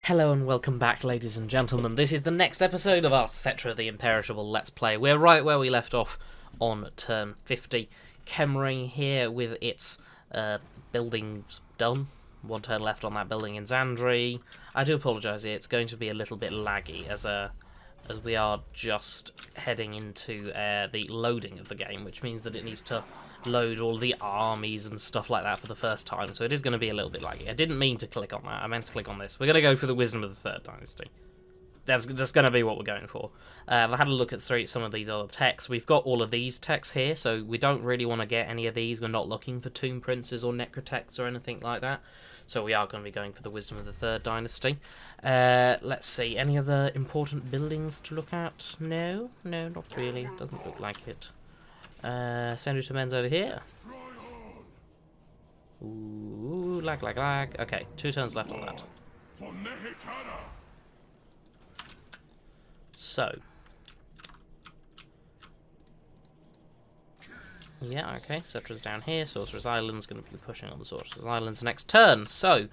Hello and welcome back, ladies and gentlemen. This is the next episode of our Settra the Imperishable Let's Play. We're right where we left off on turn 50. Kemring here with its buildings done. One turn left on that building in Zandri. I do apologise, it's going to be a little bit laggy as we are just heading into the loading of the game, which means that it needs to load all the armies and stuff like that for the first time, so it is going to be a little bit laggy. I didn't mean to click on that, I meant to click on this. We're going to go for the Wisdom of the Third Dynasty. That's going to be what we're going for. I had a look at some of these other texts. We've got all of these texts here, so we don't really want to get any of these. We're not looking for Tomb Princes or Necrotexts or anything like that, so we are going to be going for the Wisdom of the Third Dynasty. Let's see, any other important buildings to look at? No, not really. Doesn't look like it. Send to men's over here. Ooh, lag. Okay, 2 turns left on that. So. Yeah, okay, Settra's down here. Sorcerer's Island's going to be pushing on the Sorcerer's Islands next turn. So,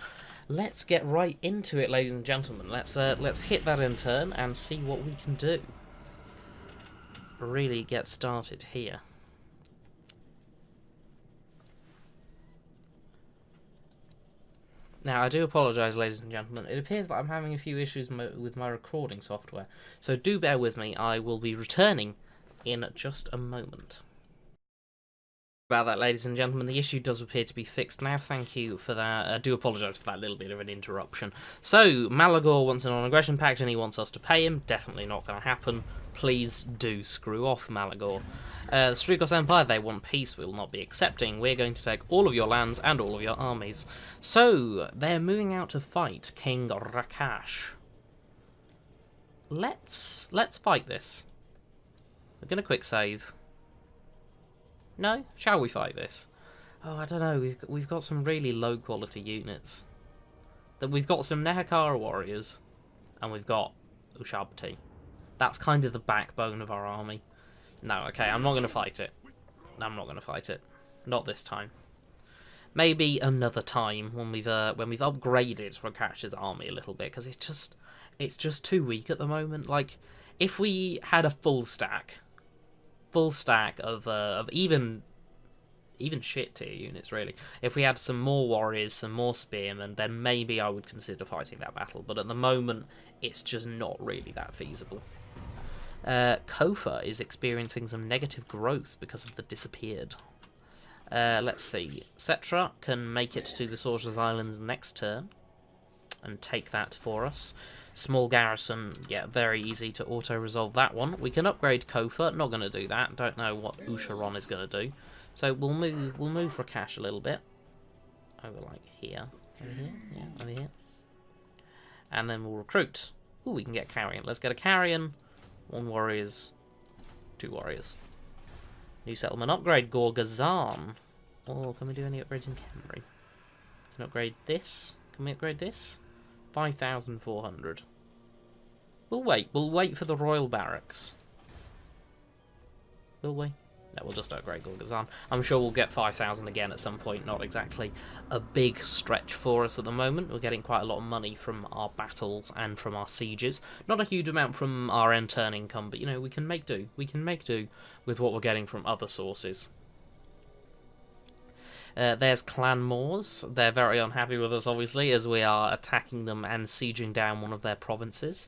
let's get right into it, ladies and gentlemen. Let's hit that in turn and see what we can do. Really get started here. Now, I do apologise, ladies and gentlemen. It appears that I'm having a few issues with my recording software, so do bear with me. I will be returning in just a moment. About that, ladies and gentlemen, the issue does appear to be fixed now. Thank you for that. I do apologise for that little bit of an interruption. So, Malagor wants a non-aggression pact and he wants us to pay him. Definitely not going to happen. Please do screw off, Malagor. The Strigos Empire, they want peace, we will not be accepting. We're going to take all of your lands and all of your armies. So, they're moving out to fight King Rakash. Let's fight this. We're going to quick save. No? Shall we fight this? Oh, I don't know, we've got some really low quality units. We've got some Nehekara warriors, and we've got Ushabti. That's kind of the backbone of our army. No, okay, I'm not going to fight it. I'm not going to fight it. Not this time. Maybe another time when we've upgraded Rakash's army a little bit, because it's just too weak at the moment. Like, if we had a full stack of even shit tier units, really. If we had some more warriors, some more spearmen, then maybe I would consider fighting that battle. But at the moment, it's just not really that feasible. Kofa is experiencing some negative growth because of the disappeared. Let's see. Settra can make it to the Sorcerer's Islands next turn and take that for us. Small garrison, yeah, very easy to auto-resolve that one. We can upgrade Kofa, not going to do that. Don't know what Usharon is going to do. So we'll move Rakash a little bit. Over like here. Over here? Yeah, over here. And then we'll recruit. Ooh, we can get Carrion. Let's get a Carrion. 1 warriors, 2 warriors. New settlement upgrade, Gorgazan. Oh, can we do any upgrades in Kemri? Can upgrade this? Can we upgrade this? 5,400. We'll wait for the Royal Barracks. Will we? No, we'll just upgrade Gorgazan. I'm sure we'll get 5,000 again at some point. Not exactly a big stretch for us at the moment. We're getting quite a lot of money from our battles and from our sieges. Not a huge amount from our end turn income, but, you know, we can make do. We can make do with what we're getting from other sources. There's Clan Moors. They're very unhappy with us, obviously, as we are attacking them and sieging down one of their provinces.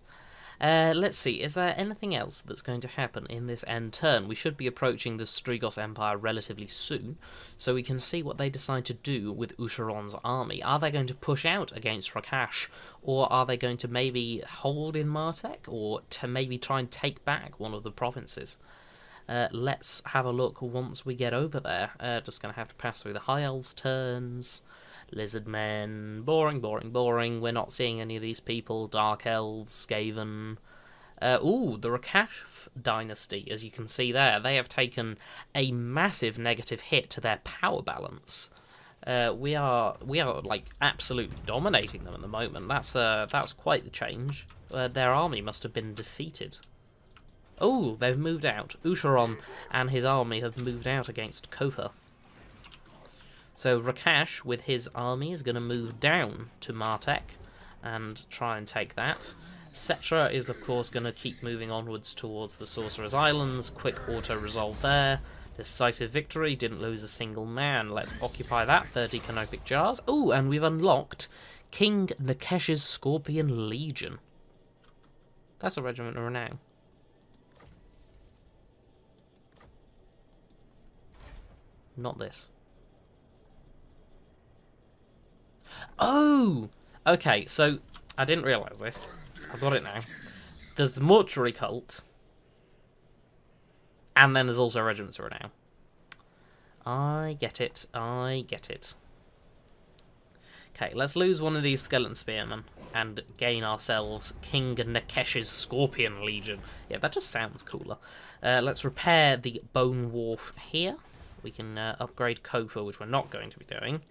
Let's see, is there anything else that's going to happen in this end turn? We should be approaching the Strigos Empire relatively soon, so we can see what they decide to do with Usharon's army. Are they going to push out against Rakash, or are they going to maybe hold in Martek, or to maybe try and take back one of the provinces? Let's have a look once we get over there. Just going to have to pass through the High Elves' turns. Lizard men, boring. We're not seeing any of these people. Dark Elves, Skaven. Ooh, the Rakash dynasty, as you can see there, they have taken a massive negative hit to their power balance. We are like absolutely dominating them at the moment. That's quite the change. Their army must have been defeated. Oh, they've moved out. Usharon and his army have moved out against Kofa. So Rakash, with his army, is going to move down to Martek and try and take that. Settra is, of course, going to keep moving onwards towards the Sorcerer's Islands. Quick auto-resolve there. Decisive victory, didn't lose a single man. Let's occupy that. 30 canopic jars. Ooh, and we've unlocked King Nekesh's Scorpion Legion. That's a regiment of renown. Not this. Oh! Okay, so I didn't realise this. I've got it now. There's the Mortuary Cult. And then there's also Regiments of Renown. I get it. I get it. Okay, let's lose one of these Skeleton Spearmen and gain ourselves King Nekesh's Scorpion Legion. Yeah, that just sounds cooler. Let's repair the Bone Wharf here. We can upgrade Kofa, which we're not going to be doing.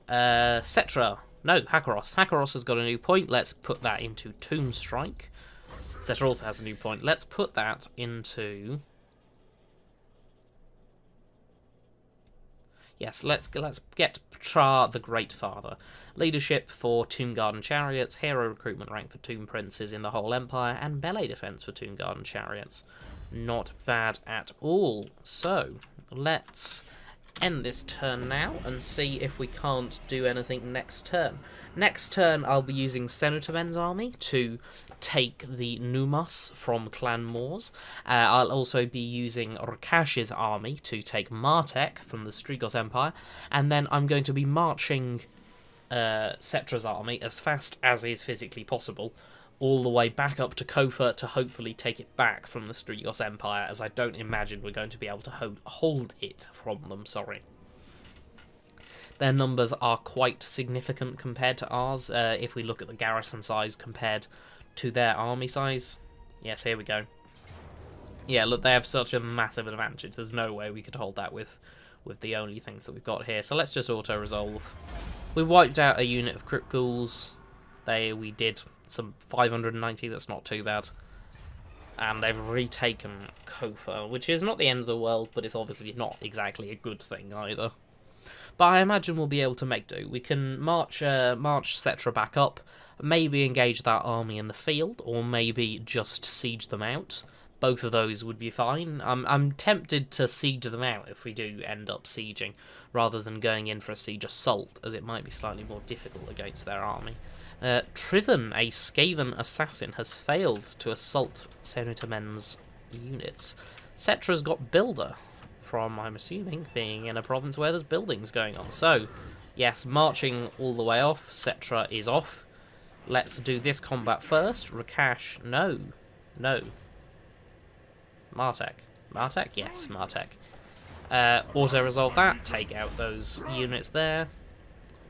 Settra. No, Hakaros. Hakaros has got a new point. Let's put that into Tomb Strike. Settra also has a new point. Let's put that into... Yes, let's get Ptra the Great Father. Leadership for Tomb Garden Chariots, hero recruitment rank for Tomb Princes in the whole Empire, and melee defense for Tomb Garden Chariots. Not bad at all. So, let's end this turn now and see if we can't do anything next turn. Next turn, I'll be using Senutamen's army to take the Numas from Clan Moors. I'll also be using Rakash's army to take Martek from the Strigos Empire, and then I'm going to be marching Settra's army as fast as is physically possible all the way back up to Kofa to hopefully take it back from the Strigos Empire, as I don't imagine we're going to be able to hold it from them, sorry. Their numbers are quite significant compared to ours, if we look at the garrison size compared to their army size. Yes, here we go. Yeah, look, they have such a massive advantage. There's no way we could hold that with the only things that we've got here. So let's just auto-resolve. We wiped out a unit of Crypt Ghouls. We did some 590, that's not too bad. And they've retaken Kofa, which is not the end of the world, but it's obviously not exactly a good thing either. But I imagine we'll be able to make do. We can march Settra back up, maybe engage that army in the field, or maybe just siege them out. Both of those would be fine. I'm tempted to siege them out if we do end up sieging, rather than going in for a siege assault, as it might be slightly more difficult against their army. Triven, a Skaven assassin, has failed to assault Senutamen's units. Settra's got Builder, from, I'm assuming, being in a province where there's buildings going on. So, yes, marching all the way off. Settra is off. Let's do this combat first. Rakash, no. No. Martek. Martek? Yes, Martek. Auto-resolve that. Take out those units there.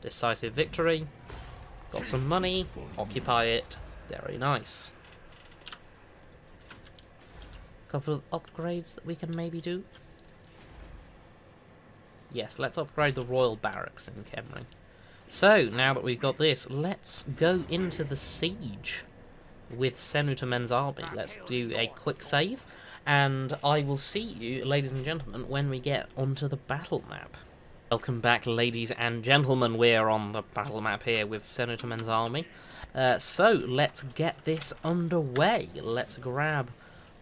Decisive victory. Got some money. Occupy it. Very nice. Couple of upgrades that we can maybe do. Yes, let's upgrade the Royal Barracks in Kemring. So, now that we've got this, let's go into the siege with Senutamen's army. Let's do a quick save, and I will see you, ladies and gentlemen, when we get onto the battle map. Welcome back, ladies and gentlemen. We're on the battle map here with Senutamen's army. So, let's get this underway. Let's grab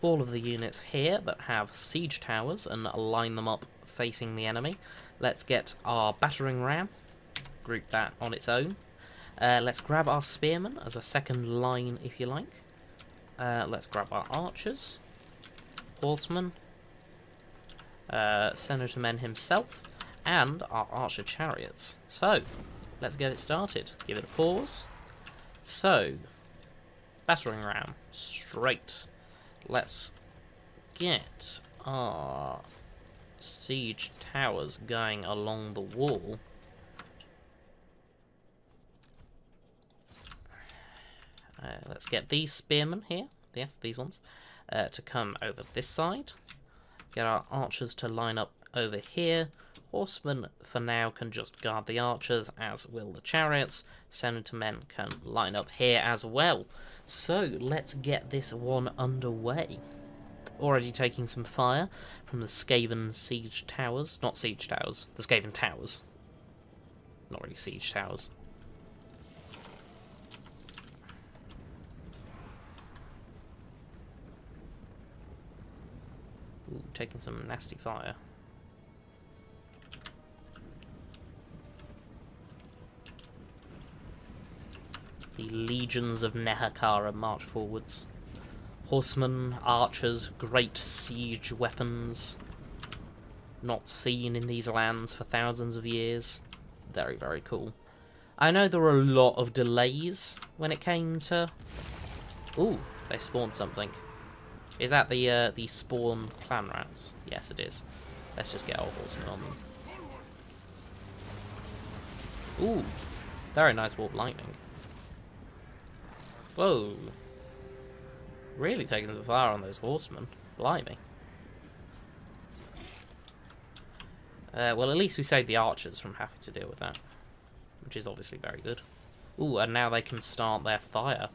all of the units here that have siege towers and line them up facing the enemy. Let's get our battering ram, group that on its own. Let's grab our spearmen as a second line, if you like. Let's grab our archers, horsemen, Senutamen himself, and our archer chariots. So, let's get it started. Give it a pause. So, battering ram, straight. Let's get our siege towers going along the wall. Let's get these spearmen here, yes, these ones, to come over this side. Get our archers to line up over here. Horsemen, for now, can just guard the archers, as will the chariots. Senutamen can line up here as well. So, let's get this one underway. Already taking some fire from the Skaven siege towers. Not siege towers, the Skaven towers. Not really siege towers. taking some nasty fire. The legions of Nehakara march forwards. Horsemen, archers, great siege weapons. Not seen in these lands for thousands of years. Very, very cool. I know there were a lot of delays when it came to... Ooh, they spawned something. Is that the spawn clan rats? Yes, it is. Let's just get our horsemen on them. Ooh, very nice warp lightning. Whoa. Really taking some fire on those horsemen. Blimey. Well, at least we saved the archers from having to deal with that, which is obviously very good. Ooh, and now they can start their fire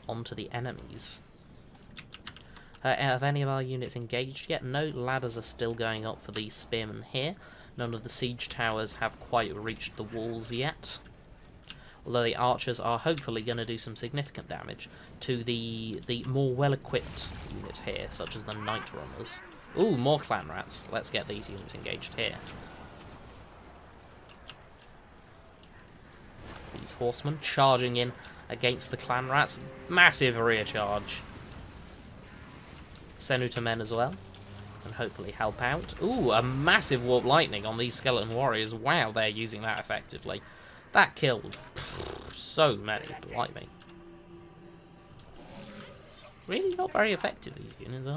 onto the enemies. Have any of our units engaged yet? No, ladders are still going up for the spearmen here. None of the siege towers have quite reached the walls yet. Although the archers are hopefully going to do some significant damage to the more well-equipped units here, such as the Night Runners. Ooh, more clan rats. Let's get these units engaged here. These horsemen charging in against the clan rats. Massive rear charge. Senuta men as well. And hopefully help out. Ooh, a massive warp lightning on these skeleton warriors. Wow, they're using that effectively. That killed so many. Blimey. Really not very effective, these units, are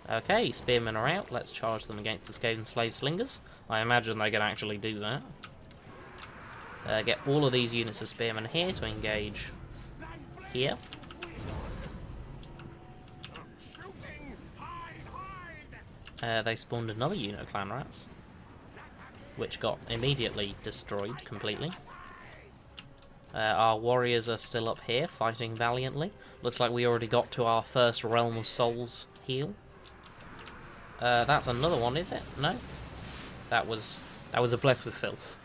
they? Okay, spearmen are out. Let's charge them against the Skaven slave slingers. I imagine they can actually do that. Get all of these units of spearmen here to engage here. They spawned another unit of clan rats, which got immediately destroyed completely. Our warriors are still up here, fighting valiantly. Looks like we already got to our first Realm of Souls heal. That's another one, is it? No? That was a Bless with Filth.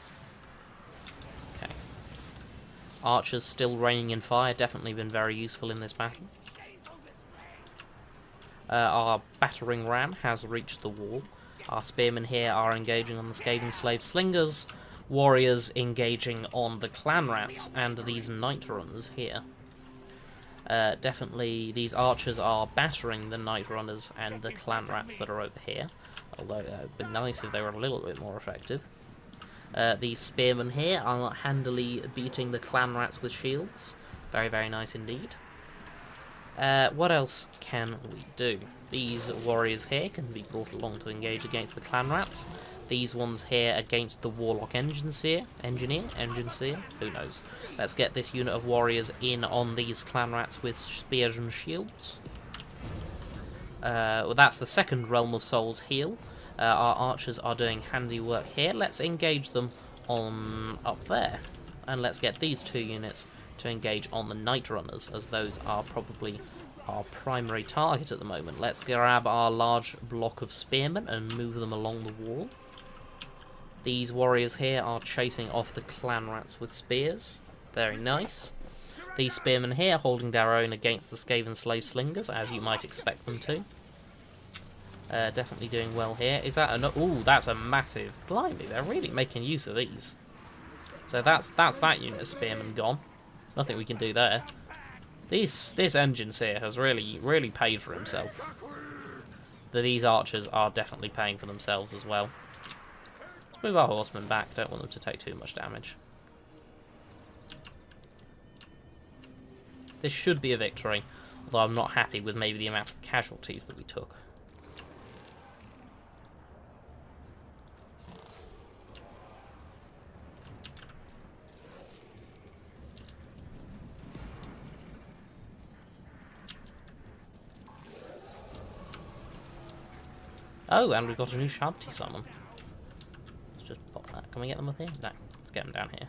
Okay. Archers still raining in fire, definitely been very useful in this battle. Our battering ram has reached the wall. Our spearmen here are engaging on the Skaven slave slingers. Warriors engaging on the clan rats and these night runners here. Definitely these archers are battering the night runners and the clan rats that are over here. Although it would be nice if they were a little bit more effective. These spearmen here are handily beating the clan rats with shields. Very, very nice indeed. What else can we do? These warriors here can be brought along to engage against the clan rats. These ones here against the warlock engineer, who knows. Let's get this unit of warriors in on these clan rats with spears and shields. Well, that's the second Realm of Souls heal. Our archers are doing handy work here. Let's engage them on up there. And let's get these two units to engage on the Night Runners, as those are probably our primary target at the moment. Let's grab our large block of spearmen and move them along the wall. These warriors here are chasing off the clan rats with spears. Very nice. These spearmen here holding their own against the Skaven slave slingers, as you might expect them to. Definitely doing well here. Is that a... Ooh, that's a massive... Blimey, they're really making use of these. So that's that unit of spearmen gone. Nothing we can do there. This engines here has really paid for himself. These archers are definitely paying for themselves as well. Let's move our horsemen back. Don't want them to take too much damage. This should be a victory, although I'm not happy with maybe the amount of casualties that we took. Oh, and we've got a new Shabti summon. Let's just pop that. Can we get them up here? No, let's get them down here.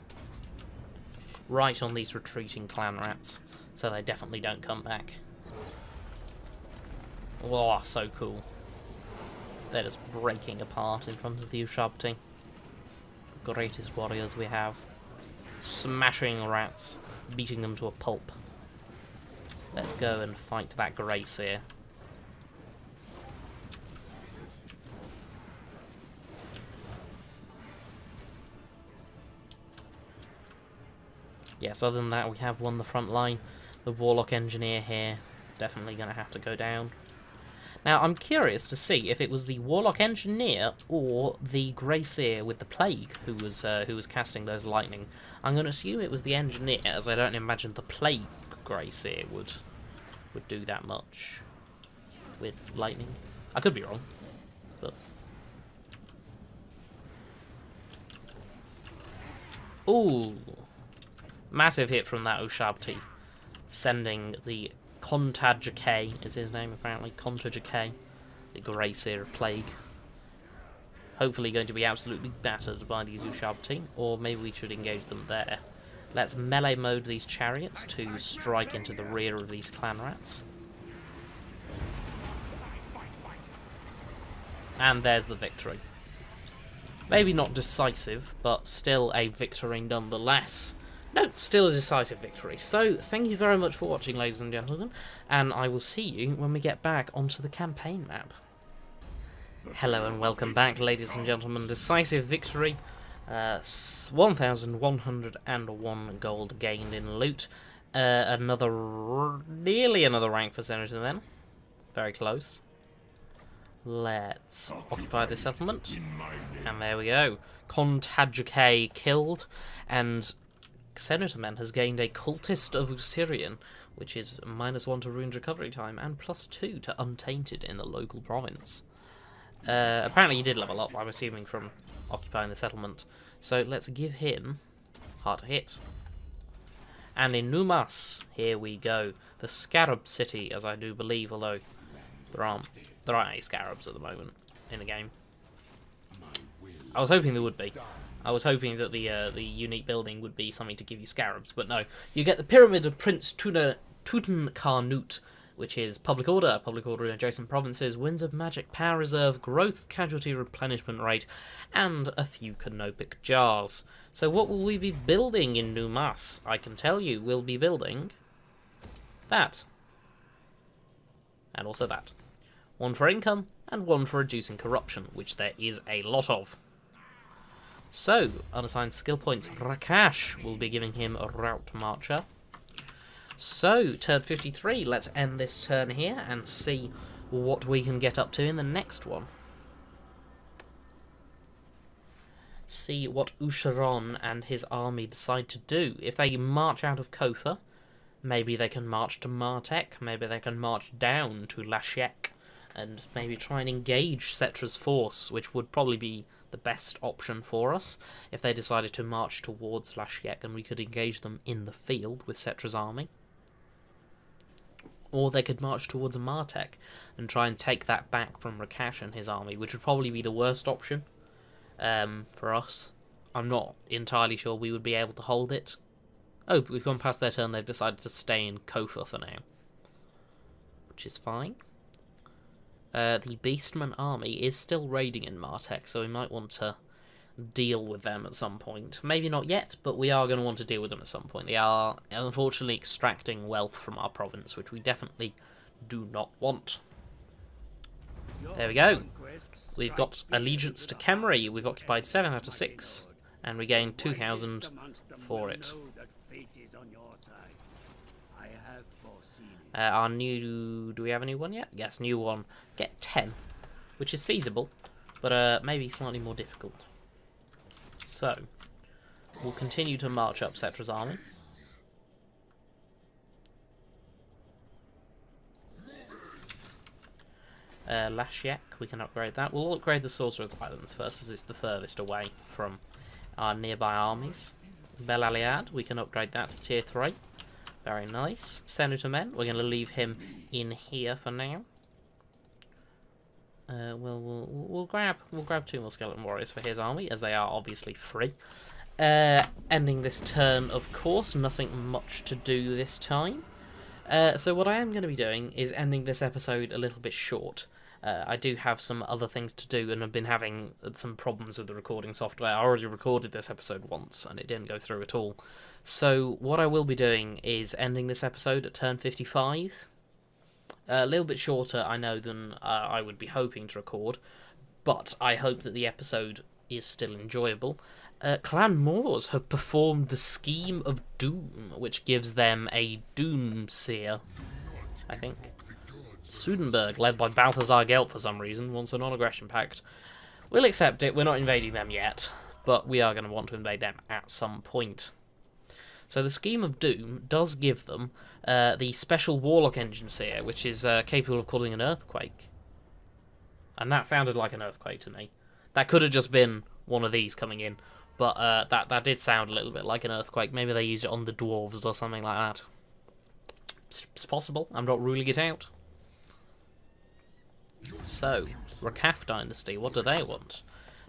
Right on these retreating clan rats, so they definitely don't come back. Oh, so cool. They're just breaking apart in front of the Ushabti. Greatest warriors we have. Smashing rats, beating them to a pulp. Let's go and fight that Grace here. Yes, other than that, we have won the front line. The Warlock Engineer here, definitely going to have to go down. Now, I'm curious to see if it was the Warlock Engineer or the Greyseer with the Plague who was casting those lightning. I'm going to assume it was the Engineer, as I don't imagine the Plague Greyseer would do that much with lightning. I could be wrong, but... Ooh! Massive hit from that Ushabti, sending the Contagic is his name apparently, Contagic, the Greyseer Plague. Hopefully going to be absolutely battered by these Ushabti, or maybe we should engage them there. Let's melee mode these chariots to strike into the rear of these clan rats. And there's the victory. Maybe not decisive, but still a victory nonetheless. No, still a decisive victory. So, thank you very much for watching, ladies and gentlemen, and I will see you when we get back onto the campaign map. Hello and welcome back, ladies and gentlemen. Decisive victory. 1,101 gold gained in loot. Nearly another rank for Senator then. Very close. Let's occupy this settlement. And there we go. Contagic killed, and Senator Men has gained a Cultist of Usirian, which is -1 to Rune's recovery time and +2 to Untainted in the local province. Apparently he did level up, I'm assuming, from occupying the settlement. So let's give him hard to hit. And in Numas, here we go. The Scarab City, as I do believe, although there aren't any scarabs at the moment in the game. I was hoping there would be. I was hoping that the unique building would be something to give you scarabs, but no. You get the Pyramid of Prince Tutankhamunut, which is public order in adjacent provinces, winds of magic, power reserve, growth, casualty replenishment rate, and a few canopic jars. So what will we be building in Numas? I can tell you, we'll be building that. And also that. One for income, and one for reducing corruption, which there is a lot of. So, unassigned skill points. Rakash will be giving him a Route Marcher. So, turn 53. Let's end this turn here and see what we can get up to in the next one. See what Usharon and his army decide to do. If they march out of Kofa, maybe they can march to Martek, maybe they can march down to Lashek, and maybe try and engage Settra's force, which would probably be the best option for us if they decided to march towards Lashek and we could engage them in the field with Settra's army. Or they could march towards Martek and try and take that back from Rakash and his army, which would probably be the worst option for us. I'm not entirely sure we would be able to hold it. Oh, but we've gone past their turn. They've decided to stay in Kofa for now, which is fine. The Beastman army is still raiding in Martek, so we might want to deal with them at some point. Maybe not yet, but we are going to want to deal with them at some point. They are, unfortunately, extracting wealth from our province, which we definitely do not want. There we go. We've got allegiance to Khemri. We've occupied 7 out of 6, and we gained 2,000 for it. Our new... do we have a new one yet? Yes, new one. Get 10, which is feasible, but maybe slightly more difficult. So, we'll continue to march up Settra's army. Lashek, we can upgrade that. We'll upgrade the Sorcerer's Islands first, as it's the furthest away from our nearby armies. Bel Aliad, we can upgrade that to tier 3. Very nice. Senator Men, we're going to leave him in here for now. We'll grab 2 more Skeleton Warriors for his army, as they are obviously free. Ending this turn, of course, nothing much to do this time. So what I am going to be doing is ending this episode a little bit short. I do have some other things to do, and I've been having some problems with the recording software. I already recorded this episode once, and it didn't go through at all. So what I will be doing is ending this episode at turn 55. A little bit shorter, I know, than I would be hoping to record, but I hope that the episode is still enjoyable. Clan Moors have performed the Scheme of Doom, which gives them a Doomseer, I think. Sudenburg, led by Balthazar Gelt for some reason, wants a non-aggression pact. We'll accept it, we're not invading them yet, but we are going to want to invade them at some point. So the Scheme of Doom does give them the Special Warlock Engine Seer, which is capable of causing an earthquake. And that sounded like an earthquake to me. That could have just been one of these coming in, but that did sound a little bit like an earthquake. Maybe they used it on the dwarves or something like that. It's possible, I'm not ruling it out. So, Rakaf Dynasty, what do they want?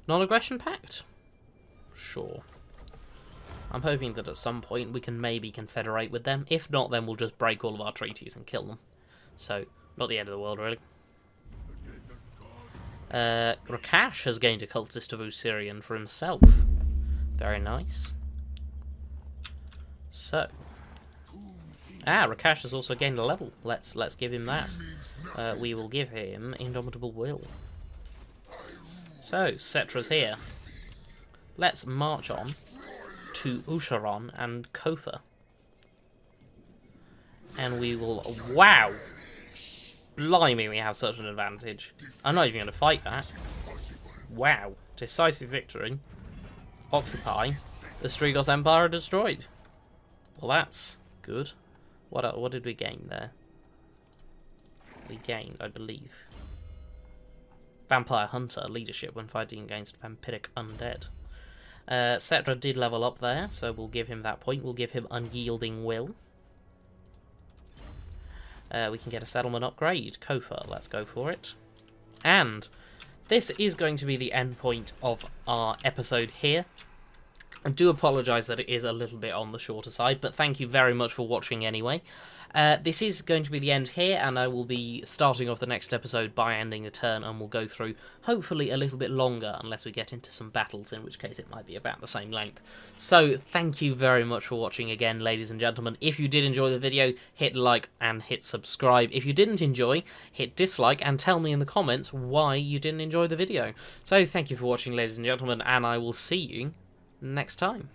Non-aggression pact? Sure. I'm hoping that at some point we can maybe confederate with them. If not, then we'll just break all of our treaties and kill them. So, not the end of the world, really. Rakash has gained a Cultist of Osirian for himself. Very nice. So... Rakash has also gained a level. Let's give him that. We will give him Indomitable Will. So, Settra's here. Let's march on to Usharon and Kofa. And we will... Wow! Blimey, we have such an advantage. I'm not even going to fight that. Wow. Decisive victory. Occupy. The Strigos Empire are destroyed. Well, that's good. What did we gain there? We gained, I believe, Vampire Hunter leadership when fighting against vampiric undead. Settra did level up there, so we'll give him that point. We'll give him Unyielding Will. We can get a settlement upgrade. Kofa, let's go for it. And this is going to be the end point of our episode here. I do apologise that it is a little bit on the shorter side, but thank you very much for watching anyway. This is going to be the end here, and I will be starting off the next episode by ending the turn, and we'll go through, hopefully, a little bit longer, unless we get into some battles, in which case it might be about the same length. So, thank you very much for watching again, ladies and gentlemen. If you did enjoy the video, hit like and hit subscribe. If you didn't enjoy, hit dislike and tell me in the comments why you didn't enjoy the video. So, thank you for watching, ladies and gentlemen, and I will see you next time.